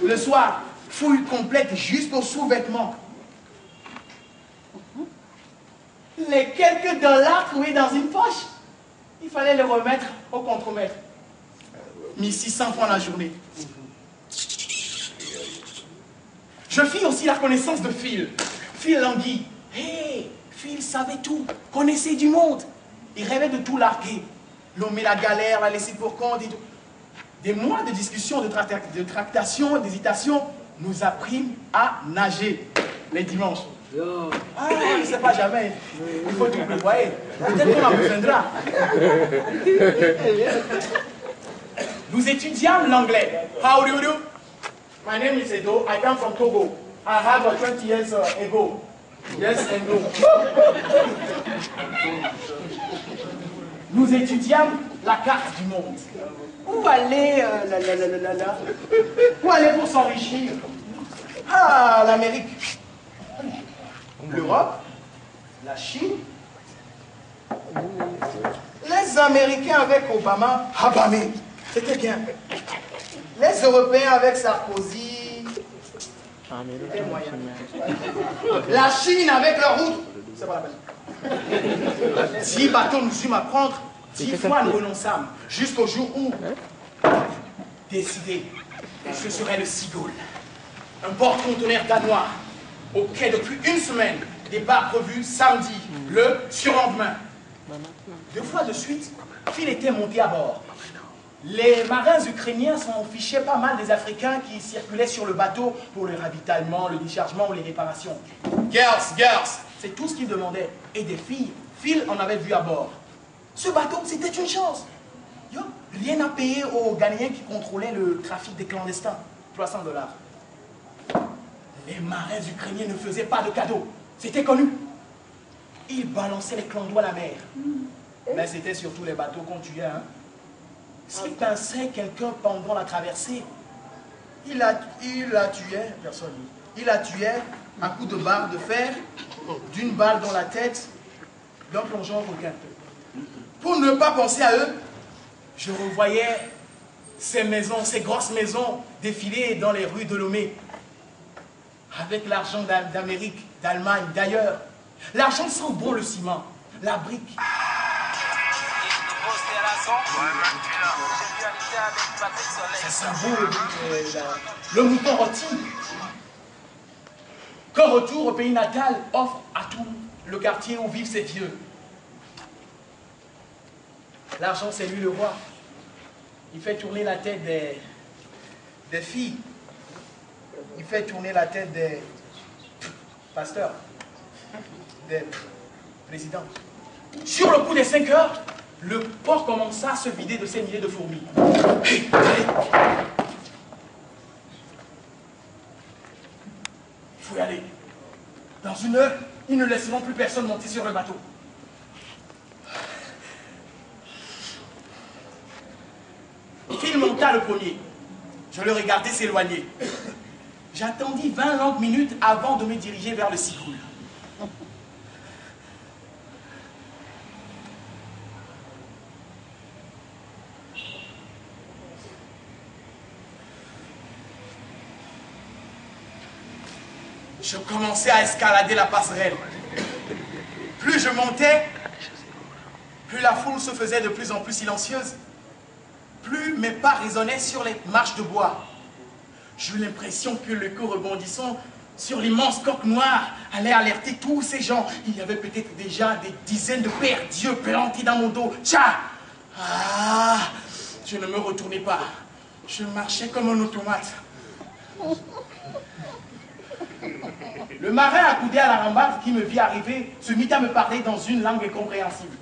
Le soir, fouille complète jusqu'aux sous-vêtements. Les quelques dollars trouvés dans une poche, il fallait les remettre au contremaître. 1600 francs la journée. Je fis aussi la connaissance de Phil. Phil Languille. Hé, Phil savait tout, connaissait du monde. Il rêvait de tout larguer. L'homme et la galère, la laisser pour compte et tout. Des mois de discussion, de tractation, d'hésitation, nous apprîmes à nager les dimanches. Ah, on ne sait pas jamais. Il faut tout prévoyer. Peut-être qu'on en besoindra. Nous étudiâmes l'anglais. How do you do? My name is Edo. I come from Togo. I have 20 years ago. Yes and no. Nous étudiâmes la carte du monde. Où aller, Où aller pour s'enrichir? Ah, l'Amérique. L'Europe, la Chine, les Américains avec Obama, Habamé, c'était bien. Les Européens avec Sarkozy, c'était moyen. La Chine avec leur route, c'est pas la peine. 10 bateaux nous sûmes à prendre, 10 fois nous renonçâmes, jusqu'au jour où, décidé, ce serait le Seagull, un porte-conteneur danois. Au quai depuis une semaine, départ prévu samedi, le surlendemain. 2 fois de suite, Phil était monté à bord. Les marins ukrainiens s'en fichaient pas mal des Africains qui circulaient sur le bateau pour le ravitaillement, le déchargement ou les réparations. Girls, c'est tout ce qu'ils demandaient. Et des filles, Phil en avait vu à bord. Ce bateau, c'était une chance. Yo, rien à payer aux Ghanéens qui contrôlaient le trafic des clandestins. 300 $. Les marins ukrainiens ne faisaient pas de cadeaux. C'était connu. Ils balançaient les clandos à la mer. Mais c'était surtout les bateaux qu'on tuait. Hein. S'ils pinçaient quelqu'un pendant la traversée, il la tuait, personne. Il la tuait à coups de barre de fer, d'une balle dans la tête, d'un plongeon requin. Pour ne pas penser à eux, je revoyais ces maisons, ces grosses maisons défiler dans les rues de Lomé. Avec l'argent d'Amérique, d'Allemagne, d'ailleurs. L'argent sent bon le ciment, la brique. Ça sent bon le mouton rôti. Qu'un retour au pays natal offre à tout le quartier où vivent ces vieux. L'argent, c'est lui le roi. Il fait tourner la tête des filles. Il fait tourner la tête des pasteurs, des présidents. Sur le coup des 5 heures, le port commença à se vider de ses milliers de fourmis. Hey, allez. Il faut y aller. Dans 1 heure, ils ne laisseront plus personne monter sur le bateau. Il monta le premier. Je le regardais s'éloigner. J'attendis 20 longues minutes avant de me diriger vers le Seagull. Je commençais à escalader la passerelle. Plus je montais, plus la foule se faisait de plus en plus silencieuse. Plus mes pas résonnaient sur les marches de bois. J'eus l'impression que le coup rebondissant sur l'immense coque noire allait alerter tous ces gens. Il y avait peut-être déjà des dizaines de pères Dieu plantés dans mon dos. Tcha! Ah! Je ne me retournais pas. Je marchais comme un automate. Le marin accoudé à la rambarde qui me vit arriver se mit à me parler dans une langue incompréhensible.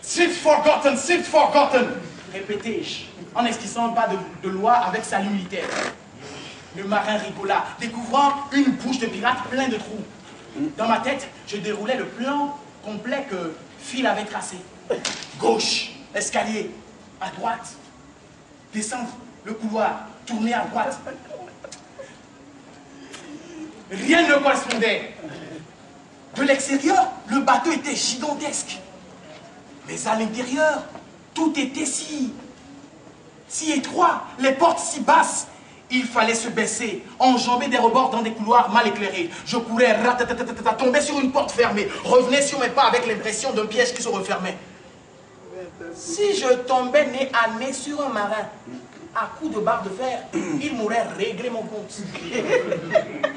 Since forgotten, répétai-je, en esquissant pas de loi avec salut militaire. Le marin rigola, découvrant une bouche de pirate pleine de trous. Dans ma tête, je déroulais le plan complet que Phil avait tracé. Gauche, escalier, à droite, descendre le couloir, tourner à droite. Rien ne correspondait. De l'extérieur, le bateau était gigantesque. Mais à l'intérieur, tout Tout était si étroit, les portes si basses. Il fallait se baisser, enjamber des rebords dans des couloirs mal éclairés. Je courais, tombais sur une porte fermée, revenais sur mes pas avec l'impression d'un piège qui se refermait. Si je tombais nez à nez sur un marin, à coups de barre de fer, il m'aurait réglé mon compte.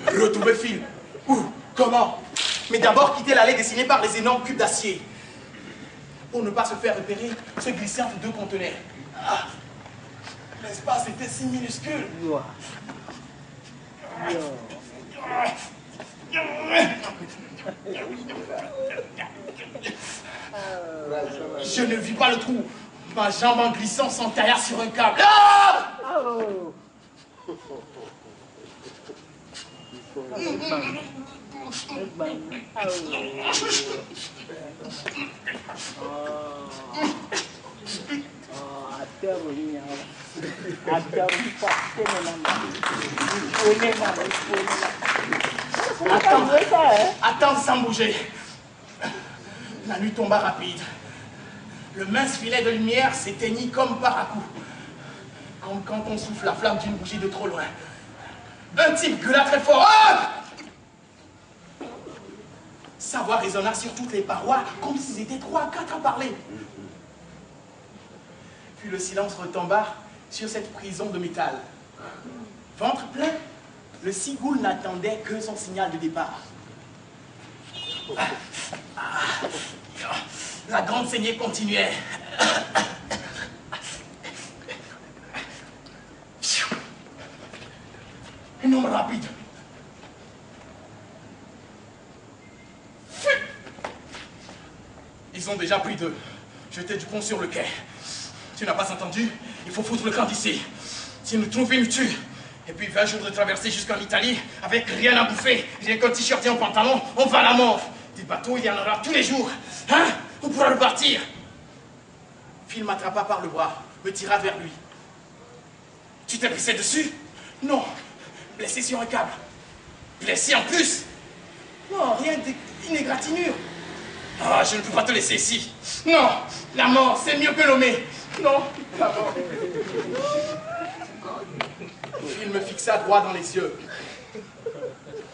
Retrouver Phil. Où? Comment? Mais d'abord quitter l'allée dessinée par les énormes cubes d'acier. Pour ne pas se faire repérer, se glisser entre deux conteneurs. Ah, l'espace était si minuscule. Je ne vis pas le trou. Ma jambe en glissant s'entailla sur un câble. Ah! Attends sans bouger. La nuit tomba rapide. Le mince filet de lumière s'éteignit comme par à coup. Comme quand on souffle la flamme d'une bougie de trop loin. Un type gueula très fort. Ah! Sa voix résonna sur toutes les parois, comme s'ils étaient 3 à 4 à parler. Puis le silence retomba sur cette prison de métal. Ventre plein, le cigoule n'attendait que son signal de départ. La grande saignée continuait. Un homme rapide. Ils ont déjà pris 2. J'étais du pont sur le quai. Tu n'as pas entendu? Il faut foutre le camp d'ici. S'ils nous trouvent, ils nous tuent. Et puis 20 jours de traversée jusqu'en Italie, avec rien à bouffer, rien qu'un t-shirt et un pantalon, on va à la mort. Des bateaux, il y en aura tous les jours. Hein? On pourra repartir. Phil m'attrapa par le bras, me tira vers lui. Tu t'es blessé dessus? Non. Blessé sur un câble. Blessé en plus? Non, rien d'une égratignure. Ah, je ne peux pas te laisser ici. Non, la mort, c'est mieux que l'homme. Non, la mort. Il me fixa droit dans les yeux,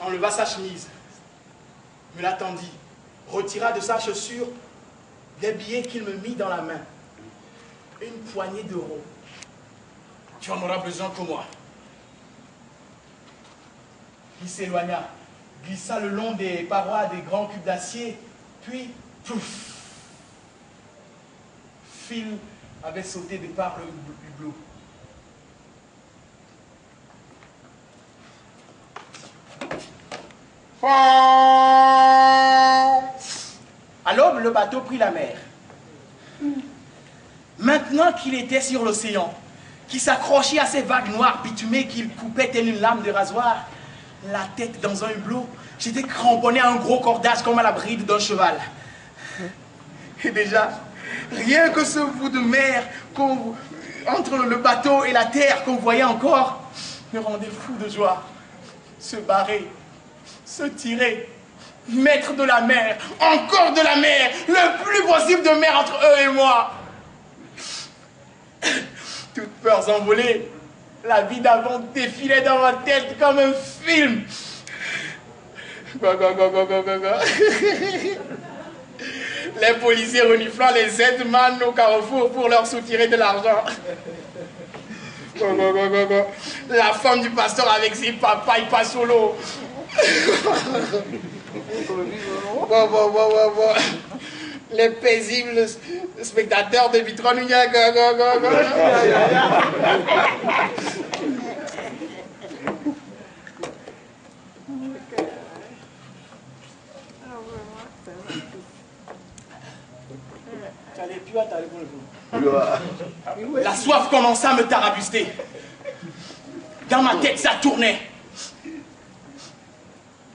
enleva sa chemise, me l'attendit, retira de sa chaussure des billets qu'il me mit dans la main. Une poignée d'euros. Tu en auras besoin que moi. Il s'éloigna, glissa le long des parois des grands cubes d'acier, puis, pouf! Phil avait sauté de par le hublot. À l'aube, le bateau prit la mer. Maintenant qu'il était sur l'océan, qui s'accrochait à ces vagues noires bitumées qu'il coupait telle une lame de rasoir, la tête dans un hublot, j'étais cramponné à un gros cordage comme à la bride d'un cheval. Et déjà, rien que ce bout de mer entre le bateau et la terre qu'on voyait encore me rendait fou de joie. Se barrer, se tirer, maître de la mer, encore de la mer, le plus possible de mer entre eux et moi. Toutes peurs envolées, la vie d'avant défilait dans ma tête comme un film. Go, go, go, go, go, go, go. Les policiers reniflant les aides-man au carrefour pour leur soutirer de l'argent. Go, go, go, go, go. La femme du pasteur avec ses papas, il passe sur l'eau. Bon, bon, bon, bon, bon. Les paisibles spectateurs de Vitronunia. Go, go, go, go. La soif commença à me tarabuster. Dans ma tête, ça tournait.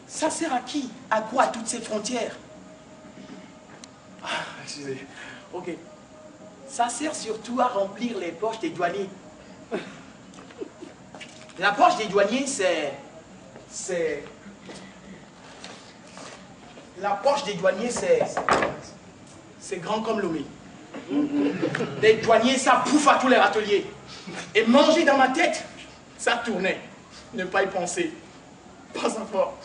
Ça sert à qui? À quoi toutes ces frontières? Ah, excusez. Ok. Ça sert surtout à remplir les poches des douaniers. La poche des douaniers, c'est... La poche des douaniers, c'est grand comme Lomé. Des douaniers, ça bouffe à tous les râteliers. Et manger dans ma tête, ça tournait. Ne pas y penser. Pas encore.